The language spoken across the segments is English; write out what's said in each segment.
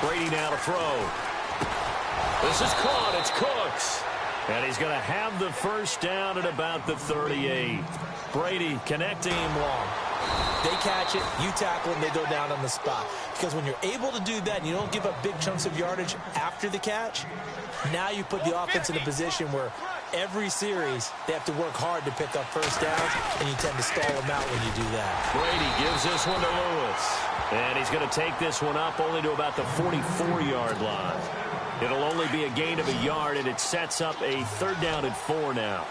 Brady now to throw. This is caught. It's Cooks. And he's going to have the first down at about the 38. Brady connecting him long. They catch it, you tackle them, they go down on the spot. Because when you're able to do that and you don't give up big chunks of yardage after the catch, now you put the offense in a position where every series they have to work hard to pick up first downs, and you tend to stall them out when you do that. Brady gives this one to Lewis. And he's going to take this one up only to about the 44-yard line. It'll only be a gain of a yard, and it sets up a 3rd down and 4 now.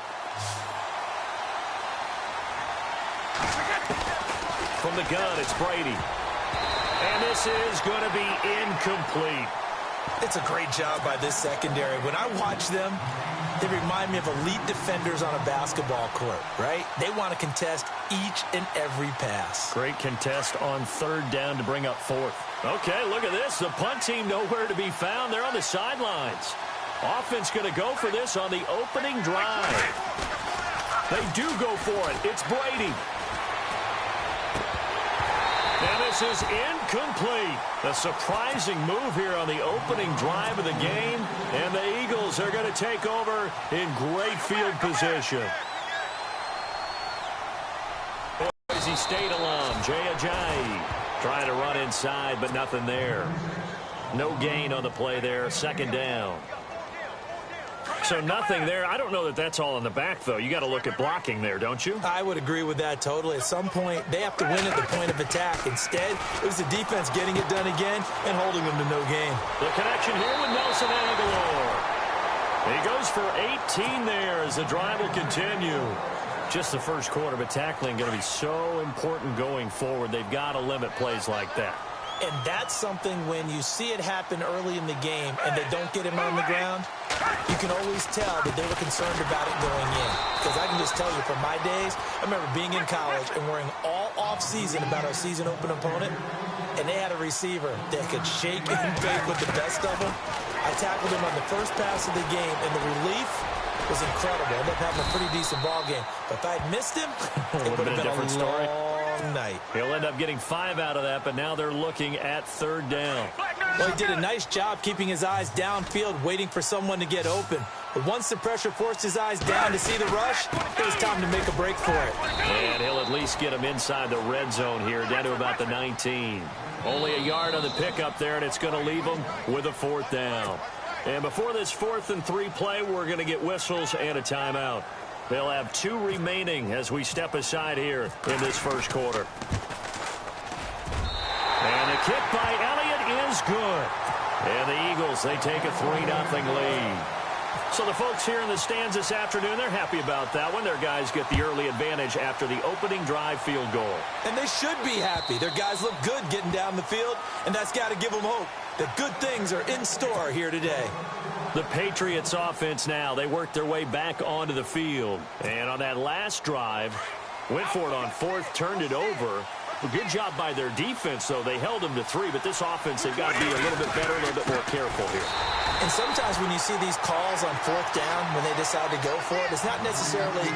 From the gun, it's Brady. And this is going to be incomplete. It's a great job by this secondary. When I watch them, they remind me of elite defenders on a basketball court, right? They want to contest each and every pass. Great contest on 3rd down to bring up 4th. Okay, look at this. The punt team nowhere to be found. They're on the sidelines. Offense going to go for this on the opening drive. They do go for it. It's Brady. And this is incomplete. A surprising move here on the opening drive of the game. And the Eagles are going to take over in great field position. Boise State alum, Jay Ajayi, trying to run inside, but nothing there. No gain on the play there. 2nd down. So nothing there. I don't know that that's all in the back, though. You got to look at blocking there, don't you? I would agree with that totally. At some point, they have to win at the point of attack. Instead, it was the defense getting it done again and holding them to no gain. The connection here with Nelson Aguilar. He goes for 18 there as the drive will continue. Just the first quarter, but tackling going to be so important going forward. They've got to limit plays like that. And that's something when you see it happen early in the game and they don't get him on the ground, you can always tell that they were concerned about it going in. Because I can just tell you from my days, I remember being in college and worrying all off-season about our season-open opponent, and they had a receiver that could shake and bake with the best of them. I tackled him on the first pass of the game, and the relief was incredible. I ended up having a pretty decent ball game. But if I had missed him, it would have been a different story. Night. He'll end up getting 5 out of that, but now they're looking at 3rd down. Well, he did a nice job keeping his eyes downfield, waiting for someone to get open. But once the pressure forced his eyes down to see the rush, it was time to make a break for it. And he'll at least get him inside the red zone here, down to about the 19. Only a yard on the pickup there, and it's going to leave him with a 4th down. And before this 4th and 3 play, we're going to get whistles and a timeout. They'll have 2 remaining as we step aside here in this first quarter. And the kick by Elliott is good. And the Eagles, they take a 3-0 lead. So the folks here in the stands this afternoon, they're happy about that one. Their guys get the early advantage after the opening drive field goal. And they should be happy. Their guys look good getting down the field, and that's got to give them hope that good things are in store here today. The Patriots offense now, they worked their way back onto the field. And on that last drive, went for it on 4th, turned it over. A good job by their defense, though. They held them to 3, but this offense, they've got to be a little bit better, a little bit more careful here. And sometimes when you see these calls on 4th down, when they decide to go for it, it's not necessarily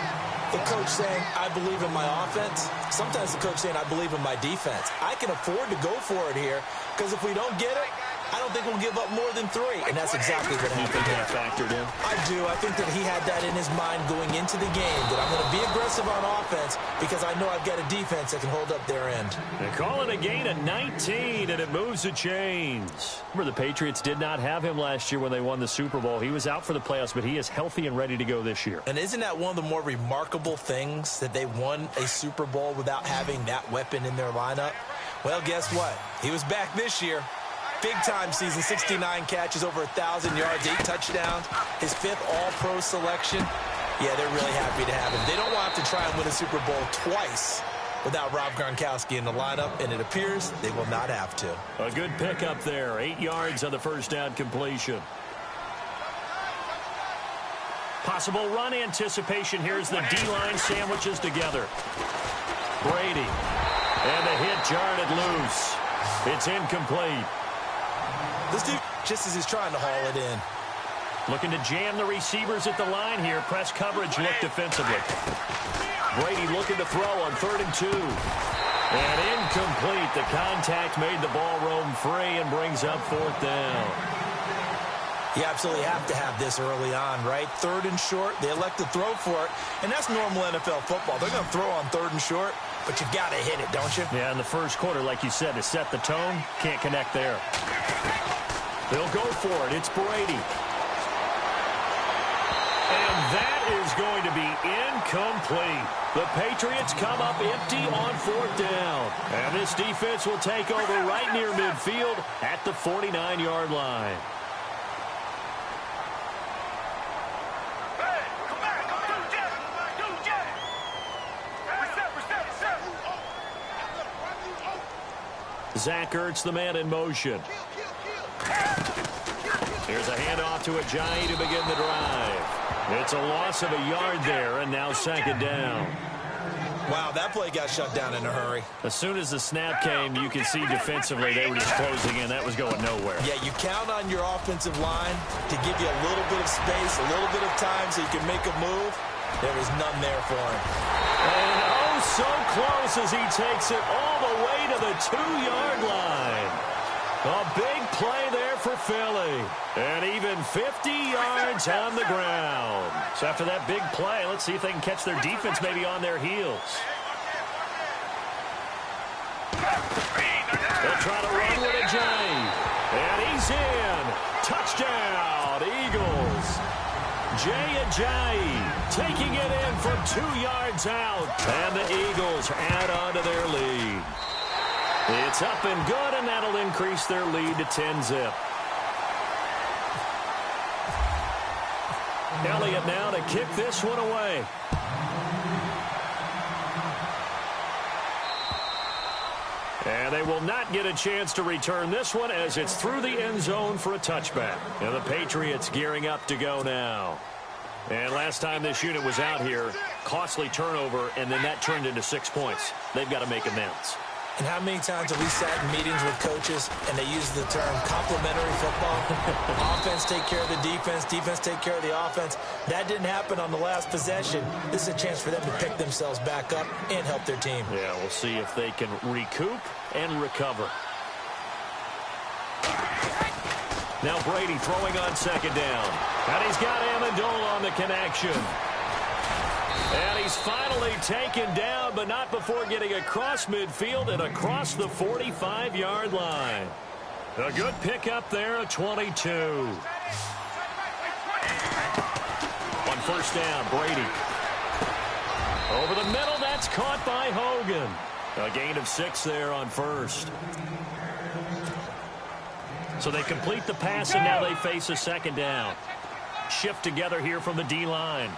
the coach saying, I believe in my offense. Sometimes the coach saying, I believe in my defense. I can afford to go for it here, because if we don't get it, I don't think we'll give up more than 3, and that's exactly what happened. You think that factored in? I do. I think that he had that in his mind going into the game, that I'm going to be aggressive on offense because I know I've got a defense that can hold up their end. They call it a gain of 19, and it moves the chains. Remember, the Patriots did not have him last year when they won the Super Bowl. He was out for the playoffs, but he is healthy and ready to go this year. And isn't that one of the more remarkable things, that they won a Super Bowl without having that weapon in their lineup? Well, guess what? He was back this year. Big-time season, 69 catches, over 1,000 yards, 8 touchdowns. His 5th All-Pro selection. Yeah, they're really happy to have him. They don't want to try and win a Super Bowl twice without Rob Gronkowski in the lineup, and it appears they will not have to. A good pickup there. 8 yards on the first down completion. Possible run anticipation. Here's the D-line sandwiches together. Brady. And the hit jarred it loose. It's incomplete. This dude, just as he's trying to haul it in. Looking to jam the receivers at the line here. Press coverage look defensively. Brady looking to throw on 3rd and 2. And incomplete. complete. The contact made the ball roam free and brings up fourth down. You absolutely have to have this early on, right? Third and short, they elect to throw for it, and that's normal NFL football. They're going to throw on third and short, but you've got to hit it, don't you? Yeah, in the first quarter, like you said, to set the tone, can't connect there. They'll go for it. It's Brady. And that is going to be incomplete. The Patriots come up empty on fourth down. And this defense will take over right near midfield at the 49-yard line. Zach Ertz, the man in motion. Here's a handoff to Ajayi to begin the drive. It's a loss of a yard there, and now second down. Wow, that play got shut down in a hurry. As soon as the snap came, you can see defensively they were just closing in. That was going nowhere. Yeah, you count on your offensive line to give you a little bit of space, a little bit of time so you can make a move. There was none there for him. And oh, so close as he takes it all the way to the 2-yard line. A big play there for Philly. And even 50 yards on the ground. So after that big play, let's see if they can catch their defense maybe on their heels. They'll try to run with Ajayi. And he's in. Touchdown, Eagles. Jay Ajayi taking it in from 2 yards out. And the Eagles add on to their lead. It's up and good, and that'll increase their lead to 10-zip. Elliott now to kick this one away. And they will not get a chance to return this one as it's through the end zone for a touchback. And the Patriots gearing up to go now. And last time this unit was out here, costly turnover, and then that turned into 6 points. They've got to make amends. And how many times have we sat in meetings with coaches and they use the term complementary football? Offense take care of the defense, defense take care of the offense. That didn't happen on the last possession. This is a chance for them to pick themselves back up and help their team. Yeah, we'll see if they can recoup and recover. Now Brady throwing on second down. And he's got Amendola on the connection. And he's finally taken down, but not before getting across midfield and across the 45-yard line. A good pickup there at 22. On first down, Brady. Over the middle, that's caught by Hogan. A gain of 6 there on first. So they complete the pass, and now they face a second down. Shift together here from the D-line.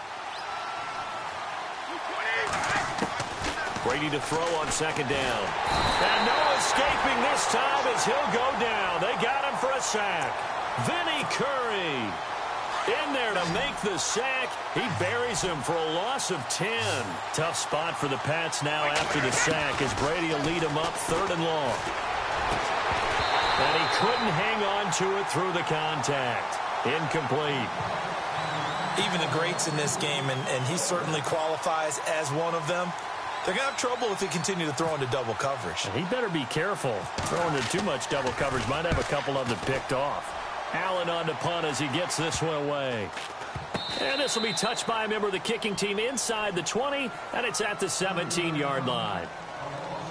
Brady to throw on second down. And no escaping this time as he'll go down. They got him for a sack. Vinny Curry in there to make the sack. He buries him for a loss of 10. Tough spot for the Pats now after the sack as Brady will lead him up 3rd and long. And he couldn't hang on to it through the contact. Incomplete. Even the greats in this game, and he certainly qualifies as one of them, they're going to have trouble if they continue to throw into double coverage. He better be careful. Throwing into too much double coverage might have a couple of them picked off. Allen on to punt as he gets this one away. And this will be touched by a member of the kicking team inside the 20, and it's at the 17-yard line.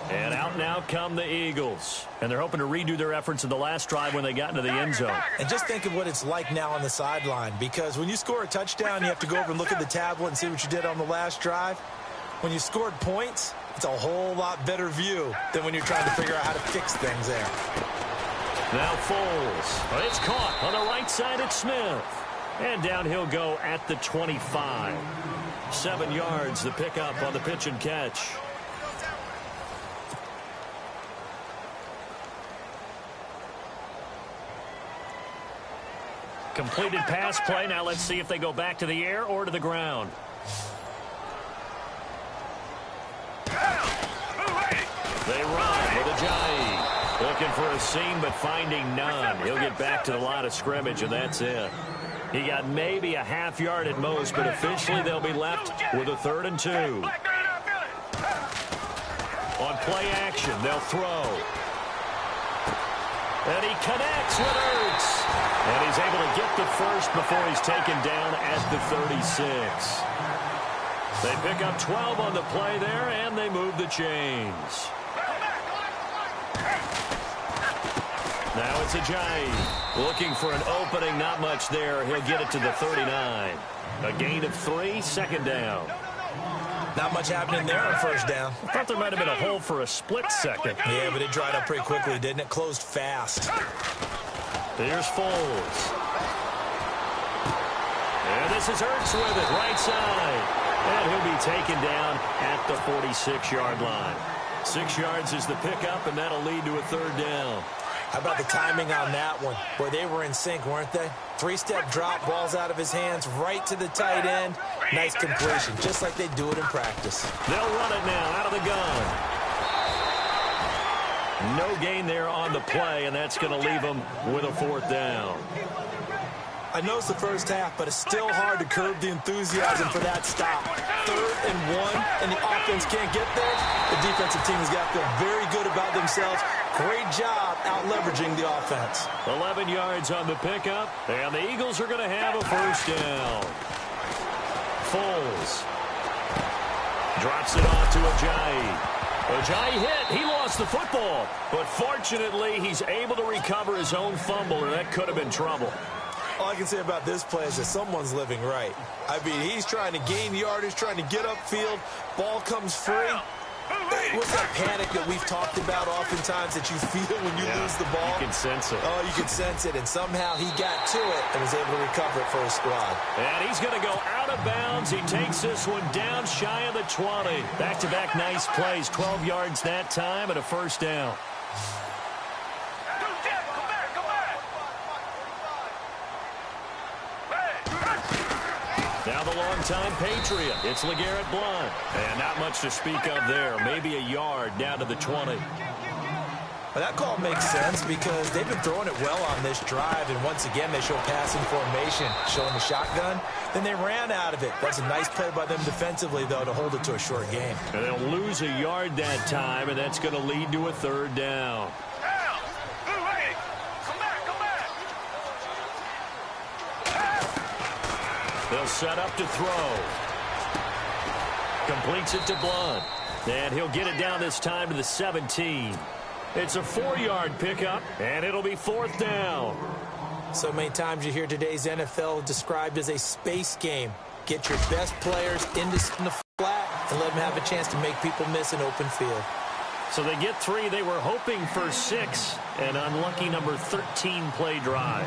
And out now come the Eagles. And they're hoping to redo their efforts in the last drive when they got into the end zone. And just think of what it's like now on the sideline, because when you score a touchdown, you have to go over and look at the tablet and see what you did on the last drive. When you scored points, it's a whole lot better view than when you're trying to figure out how to fix things there. Now Foles. It's caught on the right side at Smith. And down he'll go at the 25. 7 yards, the pickup on the pitch and catch. Completed pass play. Now let's see if they go back to the air or to the ground. They run with Ajayi. Looking for a seam, but finding none. He'll get back to the line of scrimmage, and that's it. He got maybe a half yard at most, but officially they'll be left with a 3rd and 2. On play action, they'll throw. And he connects with Ertz. And he's able to get the first before he's taken down at the 36. They pick up 12 on the play there, and they move the chains. Now it's Ajayi. Looking for an opening, not much there. He'll get it to the 39. A gain of 3, second down. Not much happening there on first down. I thought there might have been a hole for a split second. Yeah, but it dried up pretty quickly, didn't it? Closed fast. Here's Foles. And this is Ertz with it, right side. And he'll be taken down at the 46-yard line. 6 yards is the pickup, and that'll lead to a third down. How about the timing on that one? Where they were in sync, weren't they? 3-step drop, ball's out of his hands, right to the tight end. Nice completion, just like they do it in practice. They'll run it now out of the gun. No gain there on the play, and that's going to leave them with a fourth down. I know it's the first half, but it's still hard to curb the enthusiasm for that stop. 3rd and 1, and the offense can't get there. The defensive team has got to feel very good about themselves. Great job out-leveraging the offense. 11 yards on the pickup, and the Eagles are going to have a first down. Foles drops it off to Ajayi. Ajayi hit. He lost the football, but fortunately, he's able to recover his own fumble, and that could have been trouble. All I can say about this play is that someone's living right. I mean, he's trying to gain yardage, trying to get upfield. Ball comes free. What's that panic that we've talked about oftentimes that you feel when you lose the ball? You can sense it. Oh, you can sense it, and somehow he got to it and was able to recover it for his squad. And he's going to go out of bounds. He takes this one down shy of the 20. Back-to-back nice plays, 12 yards that time and a first down. Now the long-time Patriot. It's LeGarrette Blount. And not much to speak of there. Maybe a yard down to the 20. Well, that call makes sense because they've been throwing it well on this drive, and once again they show passing formation, showing the shotgun. Then they ran out of it. That's a nice play by them defensively, though, to hold it to a short game. And they'll lose a yard that time, and that's going to lead to a third down. They'll set up to throw. Completes it to Blount. And he'll get it down this time to the 17. It's a 4-yard pickup, and it'll be fourth down. So many times you hear today's NFL described as a space game. Get your best players into the flat and let them have a chance to make people miss an open field. So they get 3. They were hoping for 6. An unlucky number 13 play drive.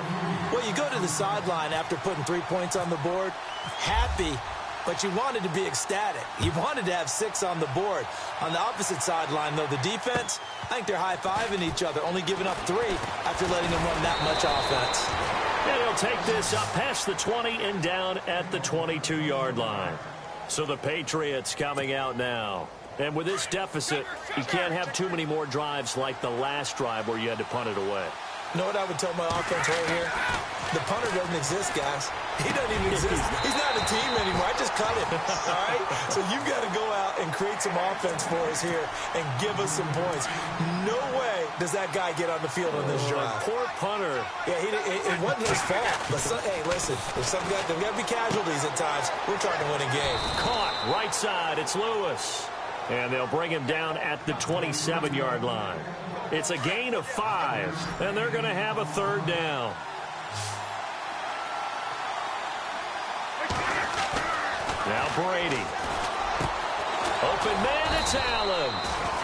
Well, you go to the sideline after putting 3 points on the board, happy, but you wanted to be ecstatic. You wanted to have 6 on the board. On the opposite sideline, though, the defense, I think they're high-fiving each other, only giving up 3 after letting them run that much offense. And he'll take this up past the 20 and down at the 22-yard line. So the Patriots coming out now. And with this deficit, you can't have too many more drives like the last drive where you had to punt it away. You know what I would tell my offense right here? The punter doesn't exist, guys. He doesn't even exist. He's not a team anymore. I just cut him. All right? So you've got to go out and create some offense for us here and give us some points. No way does that guy get on the field on this drive. Poor punter. Yeah, it wasn't his fault. But hey, listen, there's got to be casualties at times. We're trying to win a game. Caught right side. It's Lewis. And they'll bring him down at the 27-yard line. It's a gain of 5, and they're going to have a third down. Now Brady. Open man, it's Allen.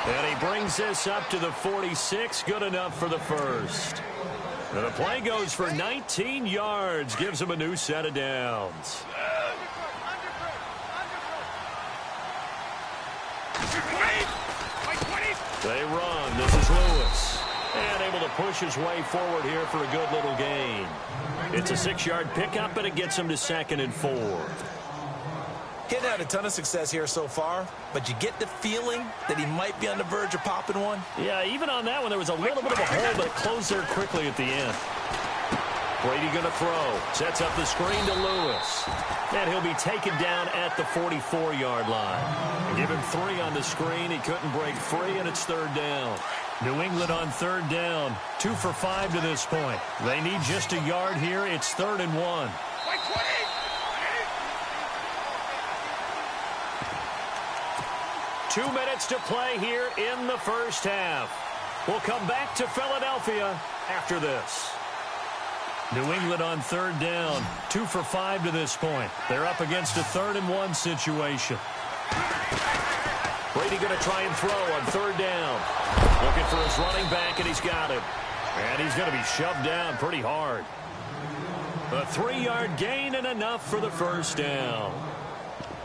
And he brings this up to the 46. Good enough for the first. And the play goes for 19 yards. Gives him a new set of downs. They run. This is Lewis. And able to push his way forward here for a good little gain. It's a 6-yard pickup, and it gets him to 2nd and 4. He's had a ton of success here so far, but you get the feeling that he might be on the verge of popping one. Yeah, even on that one, there was a little bit of a hole, but it closed there quickly at the end. Brady going to throw. Sets up the screen to Lewis. And he'll be taken down at the 44-yard line. Give him 3 on the screen. He couldn't break free, and it's 3rd down. New England on 3rd down. 2 for 5 to this point. They need just a yard here. It's 3rd and 1. 2 minutes to play here in the first half. We'll come back to Philadelphia after this. New England on 3rd down. 2 for 5 to this point. They're up against a 3rd and 1 situation. Brady going to try and throw on 3rd down. Looking for his running back, and he's got him. And he's going to be shoved down pretty hard. A 3-yard gain and enough for the first down.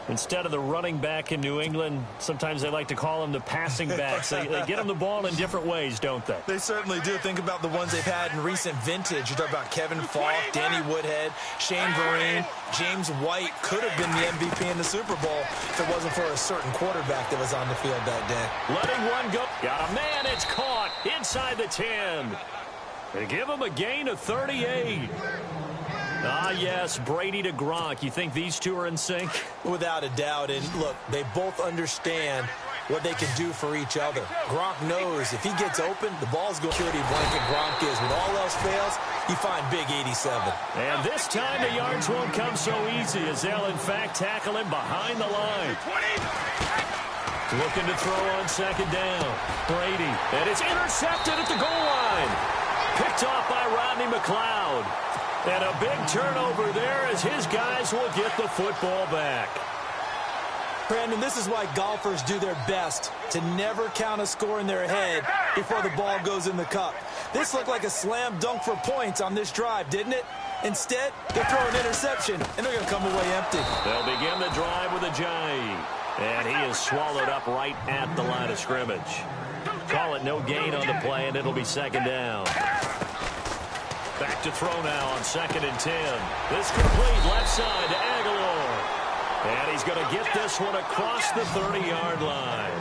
Instead of the running back in New England, sometimes they like to call them the passing backs. They get them the ball in different ways, don't they? They certainly do. Think about the ones they've had in recent vintage. You talk about Kevin Falk, Danny Woodhead, Shane Vereen, James White could have been the MVP in the Super Bowl if it wasn't for a certain quarterback that was on the field that day. Letting one go. Got a man. It's caught inside the 10. They give him a gain of 38. Ah, yes, Brady to Gronk. You think these two are in sync? Without a doubt. And, look, they both understand what they can do for each other. Gronk knows if he gets open, the ball's going to security blanket Gronk is. When all else fails, you find big 87. And this time the yards won't come so easy as they'll, in fact, tackle him behind the line. Looking to throw on 2nd down. Brady. And it's intercepted at the goal line. Picked off by Rodney McLeod. And a big turnover there as his guys will get the football back. Brandon, this is why golfers do their best to never count a score in their head before the ball goes in the cup. This looked like a slam dunk for points on this drive, didn't it? Instead, they throw an interception, and they're going to come away empty. They'll begin the drive with a Ajayi. And he is swallowed up right at the line of scrimmage. Call it no gain on the play, and it'll be 2nd down. Back to throw now on 2nd and 10. This complete left side to Aguilar. And he's going to get this one across the 30-yard line.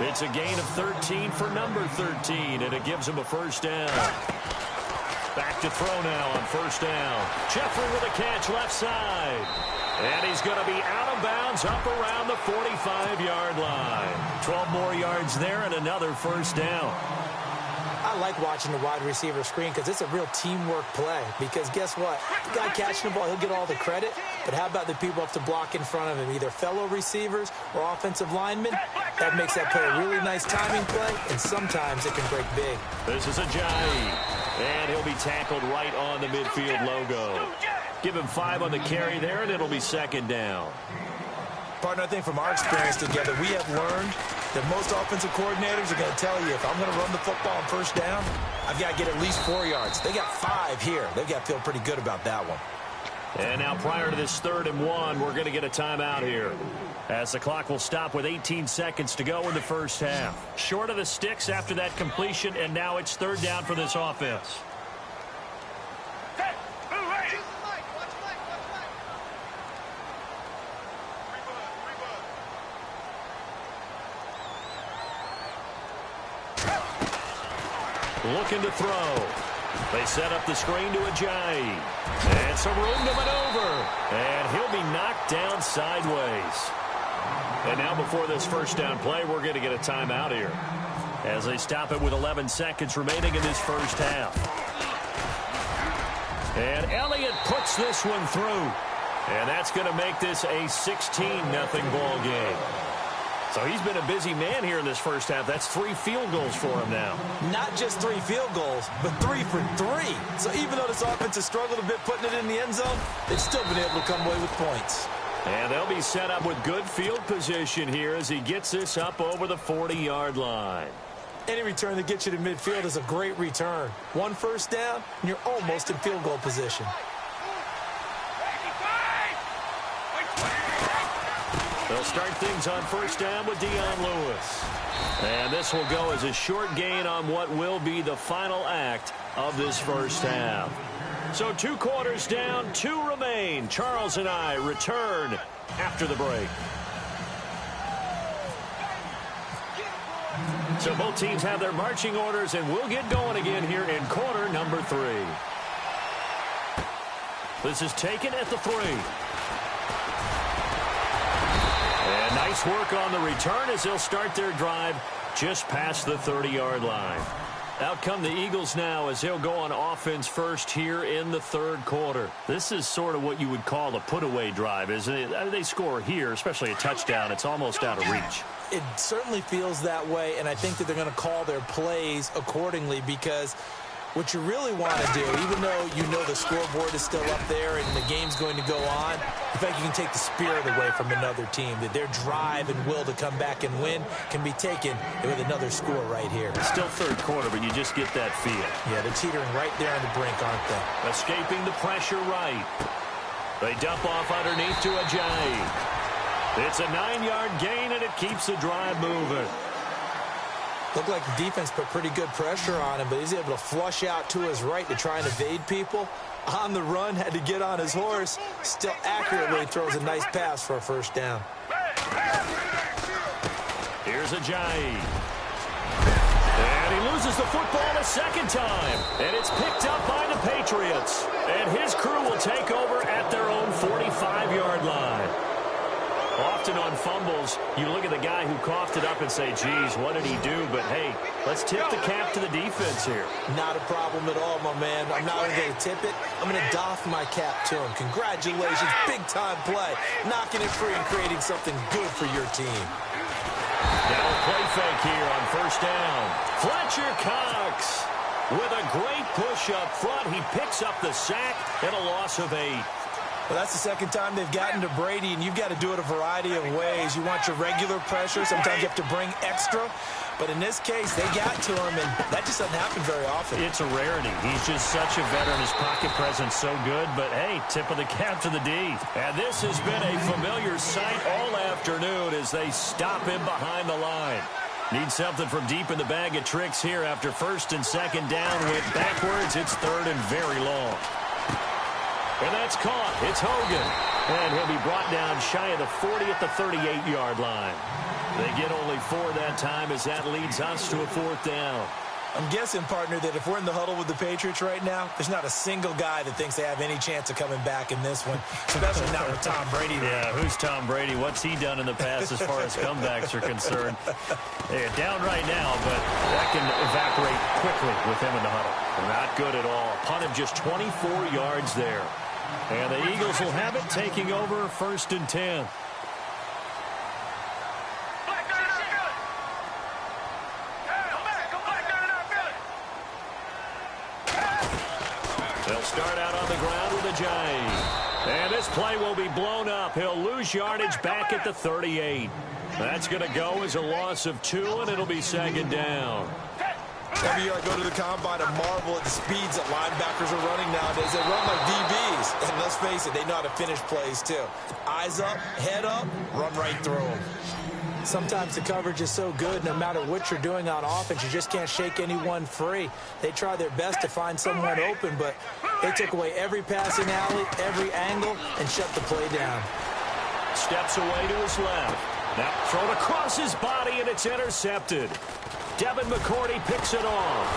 It's a gain of 13 for number 13, and it gives him a 1st down. Back to throw now on 1st down. Jeffrey with a catch left side. And he's going to be out of bounds up around the 45-yard line. 12 more yards there and another 1st down. I like watching the wide receiver screen because it's a real teamwork play. Because guess what? The guy catching the ball, he'll get all the credit. But how about the people up to block in front of him, either fellow receivers or offensive linemen? That makes that play a really nice timing play, and sometimes it can break big. This is Ajayi, and he'll be tackled right on the midfield logo. Give him 5 on the carry there, and it'll be 2nd down. Partner, I think from our experience together, we have learned that most offensive coordinators are going to tell you, if I'm going to run the football on 1st down, I've got to get at least 4 yards. They got 5 here. They've got to feel pretty good about that one. And now prior to this 3rd and 1, we're going to get a timeout here, as the clock will stop with 18 seconds to go in the first half. Short of the sticks after that completion, and now it's 3rd down for this offense. Looking to throw. They set up the screen to Ajayi. And some room to maneuver. And he'll be knocked down sideways. And now before this 1st down play, we're going to get a timeout here, as they stop it with 11 seconds remaining in this first half. And Elliott puts this one through. And that's going to make this a 16-0 ball game. So he's been a busy man here in this first half. That's 3 field goals for him now. Not just 3 field goals, but 3 for 3. So even though this offense has struggled a bit putting it in the end zone, they've still been able to come away with points. And they'll be set up with good field position here as he gets this up over the 40-yard line. Any return that gets you to midfield is a great return. 1 1st down, and you're almost in field goal position. They'll start things on 1st down with Dion Lewis. And this will go as a short gain on what will be the final act of this first half. So 2 quarters down, 2 remain. Charles and I return after the break. So both teams have their marching orders, and we'll get going again here in quarter number 3. This is taken at the 3. And nice work on the return as they'll start their drive just past the 30-yard line. Out come the Eagles now as they'll go on offense first here in the third quarter. This is sort of what you would call a put-away drive, isn't it? They score here, especially a touchdown. It's almost out of reach. It certainly feels that way, and I think that they're going to call their plays accordingly because what you really want to do, even though you know the scoreboard is still up there and the game's going to go on, in fact, you can take the spirit away from another team, that their drive and will to come back and win can be taken with another score right here. It's still third quarter, but you just get that feel. Yeah, they're teetering right there on the brink, aren't they? Escaping the pressure right. They dump off underneath to Ajayi. It's a 9-yard gain, and it keeps the drive moving. Looked like the defense put pretty good pressure on him, but he's able to flush out to his right to try and evade people. On the run, had to get on his horse. Still accurately throws a nice pass for a first down. Here's Ajayi. And he loses the football a second time. And it's picked up by the Patriots. And his crew will take over at their own 45-yard line. Often on fumbles, you look at the guy who coughed it up and say, geez, what did he do? But, hey, let's tip the cap to the defense here. Not a problem at all, my man. I'm not only going to tip it, I'm going to doff my cap to him. Congratulations, big-time play. Knocking it free and creating something good for your team. Now a play fake here on first down. Fletcher Cox with a great push up front. He picks up the sack and a loss of 8. Well, that's the second time they've gotten to Brady, and you've got to do it a variety of ways. You want your regular pressure. Sometimes you have to bring extra. But in this case, they got to him, and that just doesn't happen very often. It's a rarity. He's just such a veteran. His pocket presence so good. But, hey, tip of the cap to the D. And this has been a familiar sight all afternoon as they stop him behind the line. Need something from deep in the bag of tricks here after first and second down. Went backwards. It's third and very long. And that's caught. It's Hogan. And he'll be brought down shy of the 40 at the 38-yard line. They get only 4 that time as that leads us to a fourth down. I'm guessing, partner, that if we're in the huddle with the Patriots right now, there's not a single guy that thinks they have any chance of coming back in this one, especially not with Tom Brady there. Yeah, who's Tom Brady? What's he done in the past as far as comebacks are concerned? They're down right now, but that can evaporate quickly with him in the huddle. Not good at all. Punt of just 24 yards there. And the Eagles will have it, taking over first and 10. They'll start out on the ground with Ajayi. And this play will be blown up. He'll lose yardage back at the 38. That's going to go as a loss of 2, and it'll be second down. Every year I go to the combine and marvel at the speeds that linebackers are running nowadays. They run like DBs. And let's face it, they know how to finish plays too. Eyes up, head up, run right through them. Sometimes the coverage is so good, no matter what you're doing on offense, you just can't shake anyone free. They try their best to find someone open, but they took away every passing alley, every angle, and shut the play down. Steps away to his left. Now thrown across his body, and it's intercepted. Devin McCourty picks it off.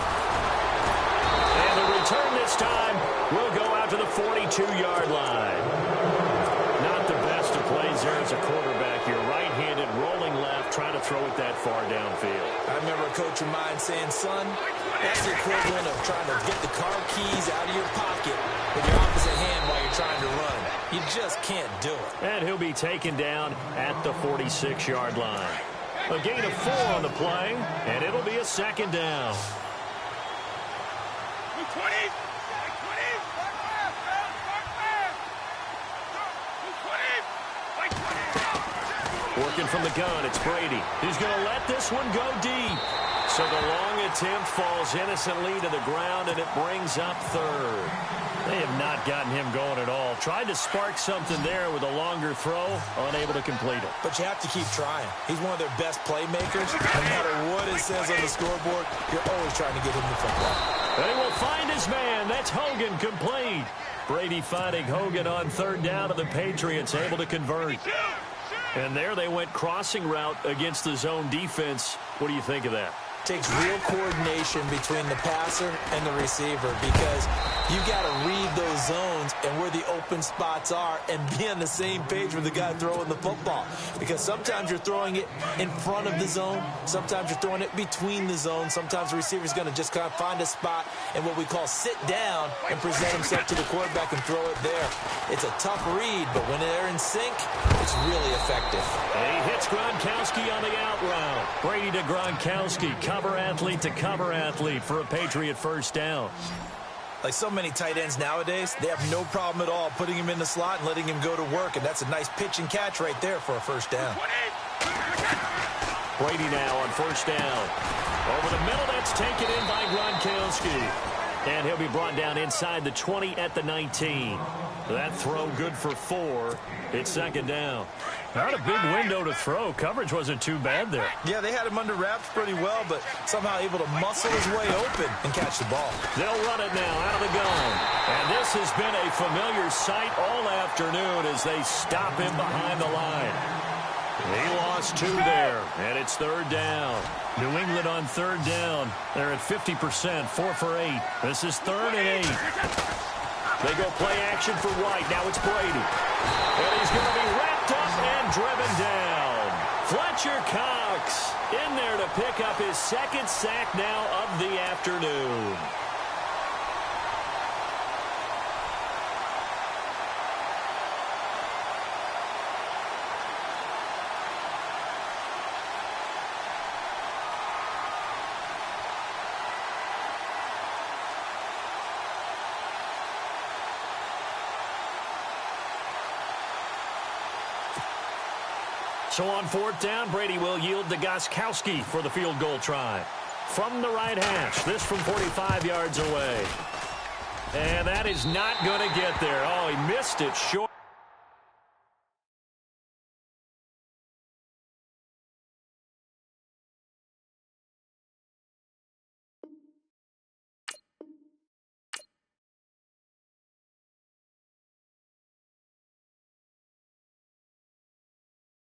And the return this time will go out to the 42-yard line. Not the best of plays there as a quarterback. You're right-handed, rolling left, trying to throw it that far downfield. I remember a coach of mine saying, son, that's the equivalent of trying to get the car keys out of your pocket with your opposite hand while you're trying to run. You just can't do it. And he'll be taken down at the 46-yard line. A gain of 4 on the play, and it'll be a second down. Working from the gun, it's Brady. He's going to let this one go deep. So the long attempt falls innocently to the ground, and it brings up third. They have not gotten him going at all. Tried to spark something there with a longer throw, unable to complete it. But you have to keep trying. He's one of their best playmakers. No matter what it says on the scoreboard, you're always trying to get him the football. They will find his man. That's Hogan, complete. Brady finding Hogan on third down, and the Patriots able to convert. And there they went crossing route against the zone defense. What do you think of that? takes real coordination between the passer and the receiver because you got to read those zones and where the open spots are and be on the same page with the guy throwing the football. Because sometimes you're throwing it in front of the zone. Sometimes you're throwing it between the zones. Sometimes the receiver's going to just kind of find a spot and what we call sit down and present himself to the quarterback and throw it there. It's a tough read, but when they're in sync, it's really effective. And he hits Gronkowski on the out route. Brady to Gronkowski, cover athlete to cover athlete for a Patriot first down. Like so many tight ends nowadays, they have no problem at all putting him in the slot and letting him go to work, and that's a nice pitch and catch right there for a first down. Brady now on first down. Over the middle, that's taken in by Gronkowski. And he'll be brought down inside the 20 at the 19. That throw good for 4. It's second down. Not a big window to throw. Coverage wasn't too bad there. Yeah, they had him under wraps pretty well, but somehow able to muscle his way open and catch the ball. They'll run it now out of the gun. And this has been a familiar sight all afternoon as they stop him behind the line. He lost 2 there, and it's third down. New England on third down. They're at 50%, 4 for 8. This is 3rd and 8. They go play action for White. Now it's Brady. And he's going to be wrapped up and driven down. Fletcher Cox in there to pick up his 2nd sack now of the afternoon. So on 4th down, Brady will yield to Gostkowski for the field goal try. From the right hash, this from 45 yards away. And that is not going to get there. Oh, he missed it short.